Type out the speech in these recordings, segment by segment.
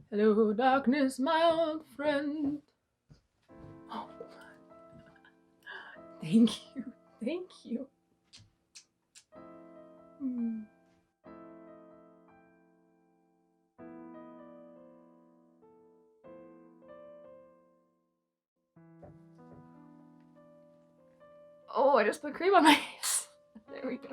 Hello, darkness, my old friend. Oh, thank you. Thank you. Oh, I just put cream on my face. There we go.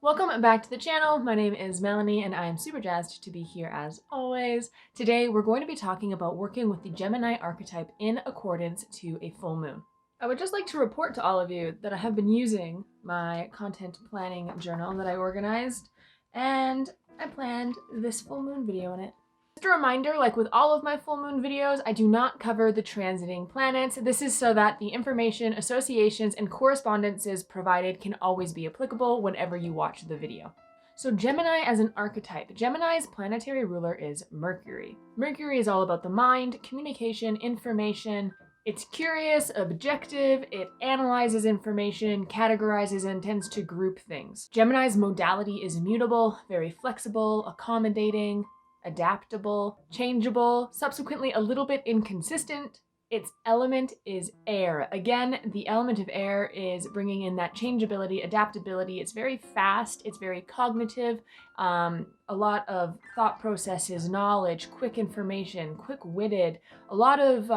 Welcome back to the channel. My name is Melanie and I am super jazzed to be here as always. Today we're going to be talking about working with the Gemini archetype in accordance to a full moon. I would just like to report to all of you that I have been using my content planning journal that I organized, and I planned this full moon video in it. Just a reminder, like with all of my full moon videos, I do not cover the transiting planets. This is so that the information, associations, and correspondences provided can always be applicable whenever you watch the video. So Gemini as an archetype. Gemini's planetary ruler is Mercury. Mercury is all about the mind, communication, information. It's curious, objective, it analyzes information, categorizes, and tends to group things. Gemini's modality is mutable, very flexible, accommodating, adaptable, changeable, subsequently a little bit inconsistent. Its element is air. Again, the element of air is bringing in that changeability, adaptability. It's very fast, it's very cognitive, a lot of thought processes, knowledge, quick information, quick-witted, a lot of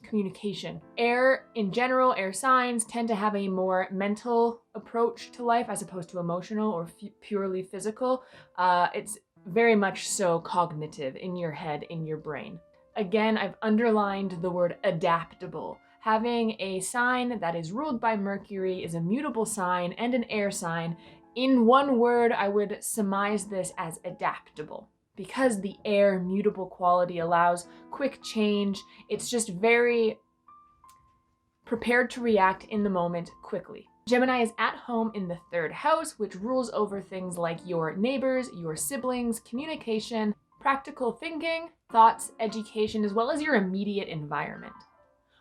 communication. Air, in general, air signs tend to have a more mental approach to life as opposed to emotional or purely physical. It's very much so cognitive, in your head, in your brain. Again, I've underlined the word adaptable. Having a sign that is ruled by Mercury is a mutable sign and an air sign. In one word, I would surmise this as adaptable, because the air mutable quality allows quick change. It's just very prepared to react in the moment quickly. Gemini is at home in the 3rd house, which rules over things like your neighbors, your siblings, communication, practical thinking, thoughts, education, as well as your immediate environment.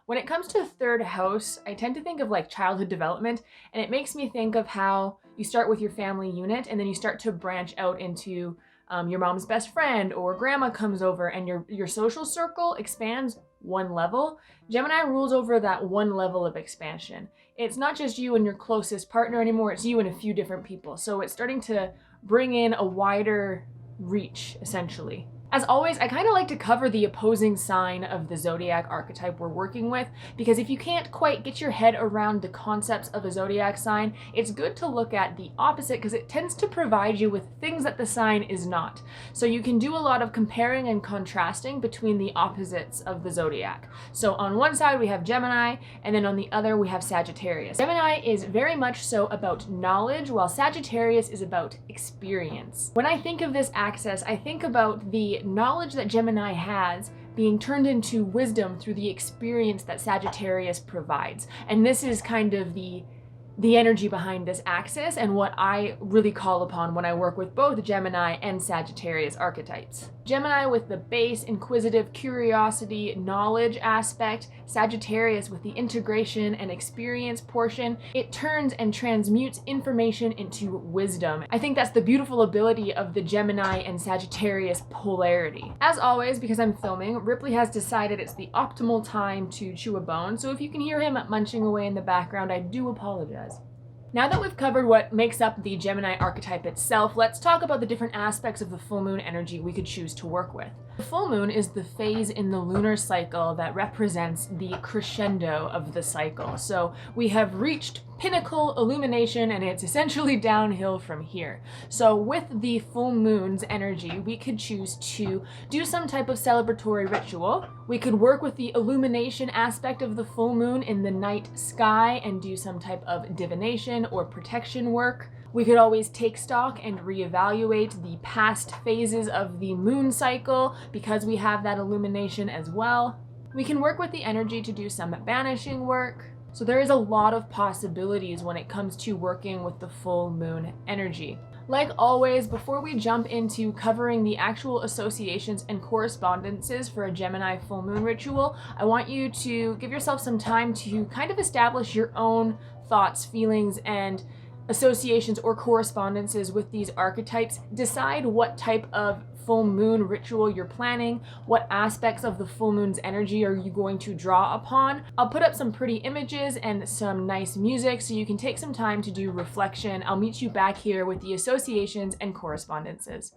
When it comes to 3rd house, I tend to think of like childhood development, and it makes me think of how you start with your family unit and then you start to branch out into your mom's best friend, or grandma comes over and your social circle expands one level. Gemini rules over that one level of expansion. It's not just you and your closest partner anymore, it's you and a few different people. So it's starting to bring in a wider reach, essentially. As always, I kind of like to cover the opposing sign of the zodiac archetype we're working with, because if you can't quite get your head around the concepts of a zodiac sign, it's good to look at the opposite because it tends to provide you with things that the sign is not. So you can do a lot of comparing and contrasting between the opposites of the zodiac. So on one side we have Gemini, and then on the other we have Sagittarius. Gemini is very much so about knowledge, while Sagittarius is about experience. When I think of this axis, I think about the knowledge that Gemini has being turned into wisdom through the experience that Sagittarius provides. And this is kind of the energy behind this axis and what I really call upon when I work with both Gemini and Sagittarius archetypes. Gemini with the base, inquisitive, curiosity, knowledge aspect. Sagittarius with the integration and experience portion. It turns and transmutes information into wisdom. I think that's the beautiful ability of the Gemini and Sagittarius polarity. As always, because I'm filming, Ripley has decided it's the optimal time to chew a bone, so if you can hear him munching away in the background, I do apologize. Now that we've covered what makes up the Gemini archetype itself, let's talk about the different aspects of the full moon energy we could choose to work with. The full moon is the phase in the lunar cycle that represents the crescendo of the cycle. So we have reached pinnacle illumination and it's essentially downhill from here. So with the full moon's energy, we could choose to do some type of celebratory ritual. We could work with the illumination aspect of the full moon in the night sky and do some type of divination or protection work. We could always take stock and reevaluate the past phases of the moon cycle because we have that illumination as well. We can work with the energy to do some banishing work. So there is a lot of possibilities when it comes to working with the full moon energy. Like always, before we jump into covering the actual associations and correspondences for a Gemini full moon ritual, I want you to give yourself some time to kind of establish your own thoughts, feelings, and associations or correspondences with these archetypes. Decide what type of full moon ritual you're planning? What aspects of the full moon's energy are you going to draw upon? I'll put up some pretty images and some nice music so you can take some time to do reflection. I'll meet you back here with the associations and correspondences.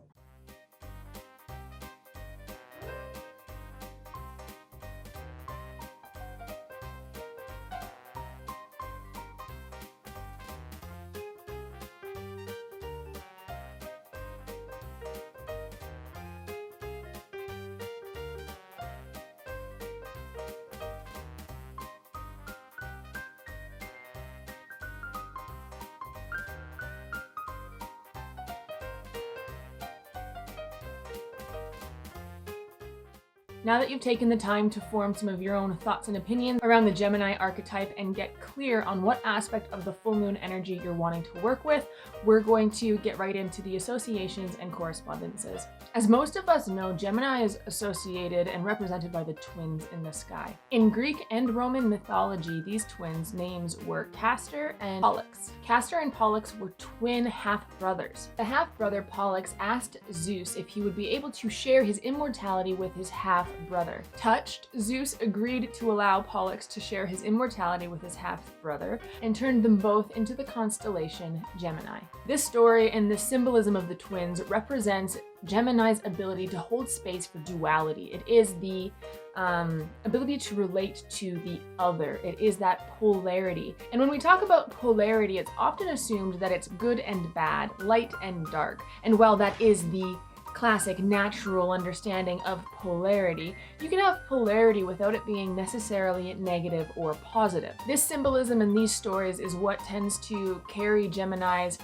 Now that you've taken the time to form some of your own thoughts and opinions around the Gemini archetype and get clear on what aspect of the full moon energy you're wanting to work with, we're going to get right into the associations and correspondences. As most of us know, Gemini is associated and represented by the twins in the sky. In Greek and Roman mythology, these twins' names were Castor and Pollux. Castor and Pollux were twin half-brothers. The half-brother Pollux asked Zeus if he would be able to share his immortality with his half-brother. Touched, Zeus agreed to allow Pollux to share his immortality with his half-brother and turned them both into the constellation Gemini. This story and the symbolism of the twins represents Gemini's ability to hold space for duality. It is the ability to relate to the other. It is that polarity. And when we talk about polarity, it's often assumed that it's good and bad, light and dark. And while that is the classic natural understanding of polarity, you can have polarity without it being necessarily negative or positive. This symbolism in these stories is what tends to carry Gemini's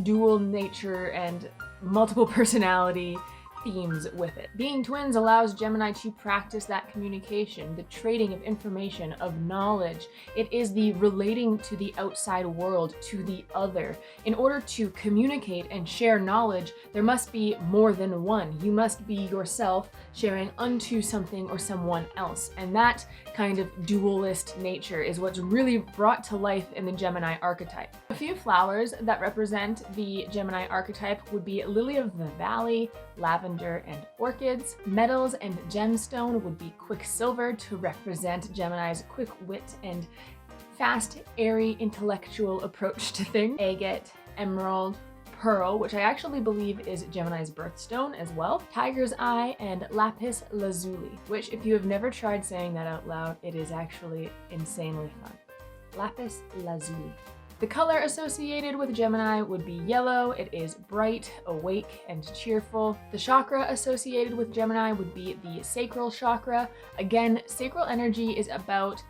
dual nature and multiple personality themes with it. Being twins allows Gemini to practice that communication, the trading of information, of knowledge. It is the relating to the outside world, to the other. In order to communicate and share knowledge, there must be more than one. You must be yourself sharing unto something or someone else. And that kind of dualist nature is what's really brought to life in the Gemini archetype. A few flowers that represent the Gemini archetype would be lily of the valley, lavender, and orchids. Metals and gemstone would be quicksilver to represent Gemini's quick wit and fast, airy, intellectual approach to things. Agate, emerald, pearl, which I actually believe is Gemini's birthstone as well. Tiger's eye and lapis lazuli, which if you have never tried saying that out loud, it is actually insanely fun. Lapis lazuli. The color associated with Gemini would be yellow. It is bright, awake, and cheerful. The chakra associated with Gemini would be the sacral chakra. Again, sacral energy is about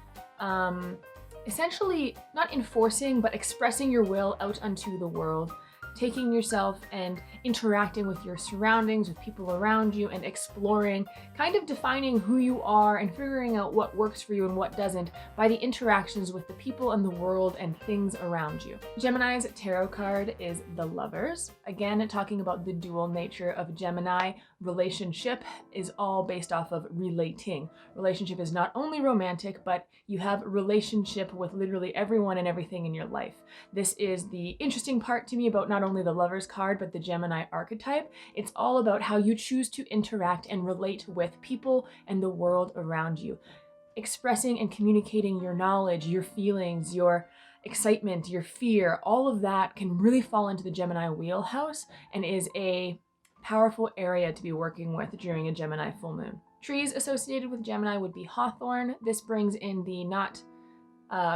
essentially not enforcing, but expressing your will out unto the world, taking yourself and interacting with your surroundings, with people around you, and exploring, kind of defining who you are and figuring out what works for you and what doesn't by the interactions with the people and the world and things around you. Gemini's tarot card is the Lovers. Again, talking about the dual nature of Gemini. Relationship is all based off of relating. Relationship is not only romantic, but you have relationship with literally everyone and everything in your life. This is the interesting part to me about not only the Lovers card, but the Gemini archetype. It's all about how you choose to interact and relate with people and the world around you. Expressing and communicating your knowledge, your feelings, your excitement, your fear, all of that can really fall into the Gemini wheelhouse and is a powerful area to be working with during a Gemini full moon. Trees associated with Gemini would be hawthorn. This brings in the not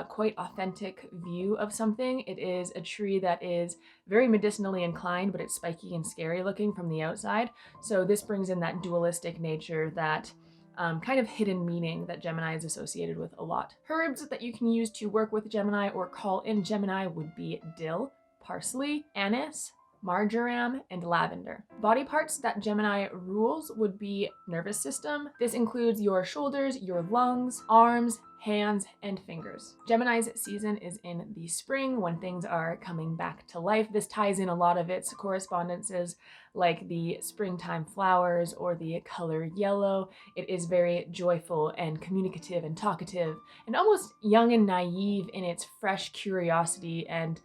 quite authentic view of something. It is a tree that is very medicinally inclined, but it's spiky and scary looking from the outside. So this brings in that dualistic nature, that kind of hidden meaning that Gemini is associated with a lot. Herbs that you can use to work with Gemini or call in Gemini would be dill, parsley, anise, marjoram, and lavender. Body parts that Gemini rules would be nervous system. This includes your shoulders, your lungs, arms, hands, and fingers. Gemini's season is in the spring when things are coming back to life. This ties in a lot of its correspondences like the springtime flowers or the color yellow. It is very joyful and communicative and talkative and almost young and naive in its fresh curiosity and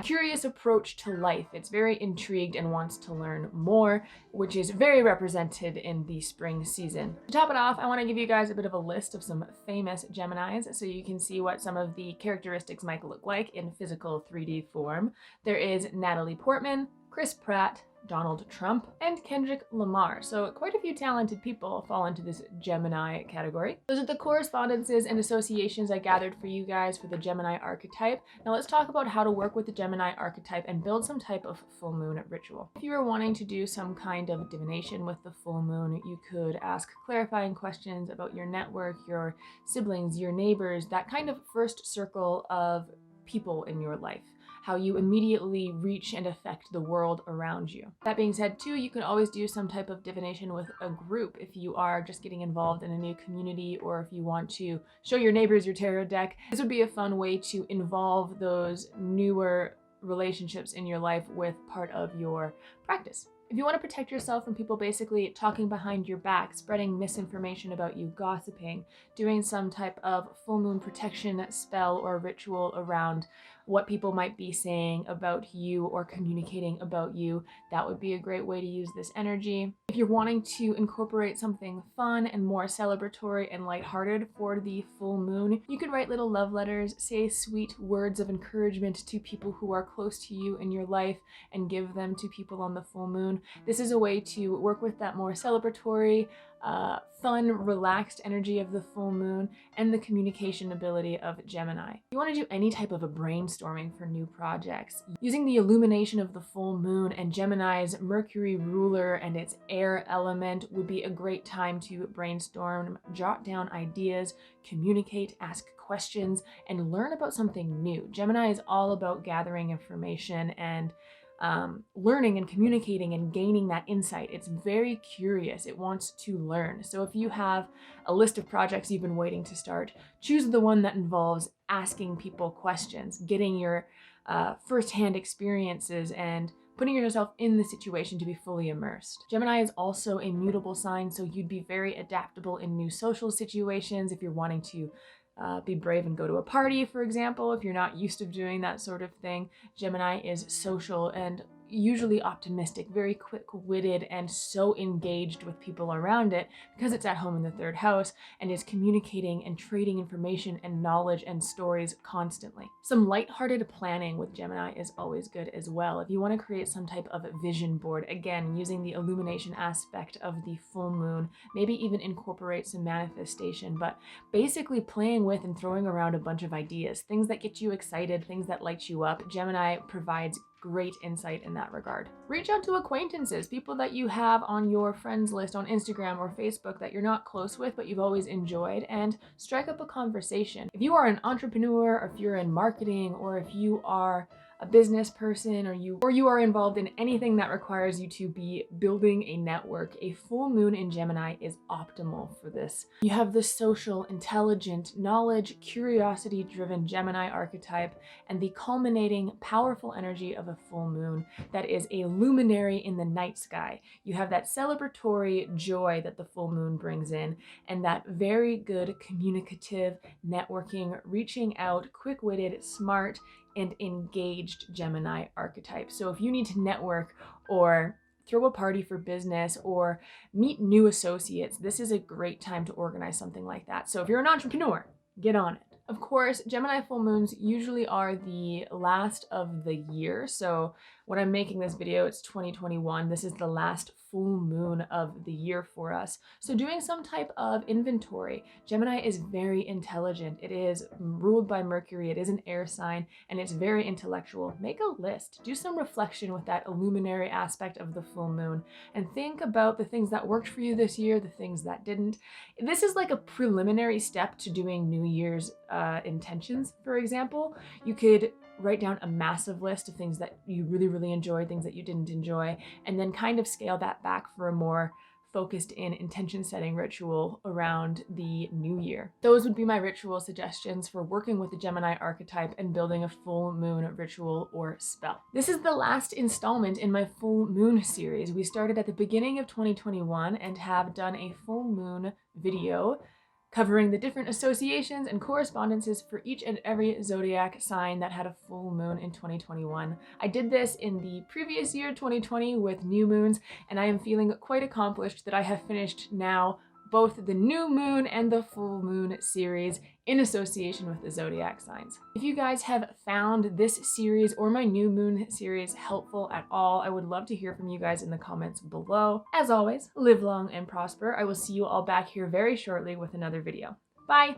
curious approach to life. It's very intrigued and wants to learn more, which is very represented in the spring season. To top it off, I want to give you guys a bit of a list of some famous Geminis so you can see what some of the characteristics might look like in physical 3D form. There is Natalie Portman, Chris Pratt, Donald Trump, and Kendrick Lamar. So quite a few talented people fall into this Gemini category. Those are the correspondences and associations I gathered for you guys for the Gemini archetype. Now let's talk about how to work with the Gemini archetype and build some type of full moon ritual. If you are wanting to do some kind of divination with the full moon, you could ask clarifying questions about your network, your siblings, your neighbors, that kind of first circle of people in your life, how you immediately reach and affect the world around you. That being said too, you can always do some type of divination with a group if you are just getting involved in a new community, or if you want to show your neighbors your tarot deck. This would be a fun way to involve those newer relationships in your life with part of your practice. If you want to protect yourself from people basically talking behind your back, spreading misinformation about you, gossiping, doing some type of full moon protection spell or ritual around what people might be saying about you or communicating about you, that would be a great way to use this energy. If you're wanting to incorporate something fun and more celebratory and lighthearted for the full moon, you could write little love letters, say sweet words of encouragement to people who are close to you in your life, and give them to people on the full moon. This is a way to work with that more celebratory, fun, relaxed energy of the full moon and the communication ability of Gemini. If you want to do any type of a brainstorming for new projects, using the illumination of the full moon and Gemini's Mercury ruler and its air element would be a great time to brainstorm, jot down ideas, communicate, ask questions, and learn about something new. Gemini is all about gathering information and learning and communicating and gaining that insight. It's very curious. It wants to learn. So if you have a list of projects you've been waiting to start, choose the one that involves asking people questions, getting your firsthand experiences, and putting yourself in the situation to be fully immersed. Gemini is also a mutable sign, so you'd be very adaptable in new social situations if you're wanting to be brave and go to a party, for example. If you're not used to doing that sort of thing, Gemini is social and usually optimistic, very quick-witted, and so engaged with people around it because it's at home in the third house and is communicating and trading information and knowledge and stories constantly. Some lighthearted planning with Gemini is always good as well. If you want to create some type of vision board, again, using the illumination aspect of the full moon, maybe even incorporate some manifestation, but basically playing with and throwing around a bunch of ideas, things that get you excited, things that light you up. Gemini provides great insight in that regard. Reach out to acquaintances, people that you have on your friends list on Instagram or Facebook that you're not close with but you've always enjoyed, and strike up a conversation. If you are an entrepreneur, or if you're in marketing, or if you are a business person, or you are involved in anything that requires you to be building a network, a full moon in Gemini is optimal for this. You have the social, intelligent, knowledge, curiosity-driven Gemini archetype and the culminating, powerful energy of a full moon that is a luminary in the night sky. You have that celebratory joy that the full moon brings in, and that very good communicative, networking, reaching out, quick-witted, smart, and engaged Gemini archetype. So if you need to network or throw a party for business or meet new associates, this is a great time to organize something like that. So if you're an entrepreneur, get on it. Of course, Gemini full moons usually are the last of the year. So when I'm making this video, it's 2021. This is the last full moon of the year for us. So doing some type of inventory. Gemini is very intelligent. It is ruled by Mercury. It is an air sign, and it's very intellectual. Make a list. Do some reflection with that illuminary aspect of the full moon, and think about the things that worked for you this year, the things that didn't. This is like a preliminary step to doing New Year's intentions, for example. You could write down a massive list of things that you really enjoyed, things that you didn't enjoy, and then kind of scale that back for a more focused in intention setting ritual around the new year. Those would be my ritual suggestions for working with the Gemini archetype and building a full moon ritual or spell. This is the last installment in my full moon series. We started at the beginning of 2021 and have done a full moon video covering the different associations and correspondences for each and every zodiac sign that had a full moon in 2021. I did this in the previous year, 2020, with new moons, and I am feeling quite accomplished that I have finished now both the new moon and the full moon series in association with the zodiac signs. If you guys have found this series or my new moon series helpful at all, I would love to hear from you guys in the comments below. As always, live long and prosper. I will see you all back here very shortly with another video. Bye!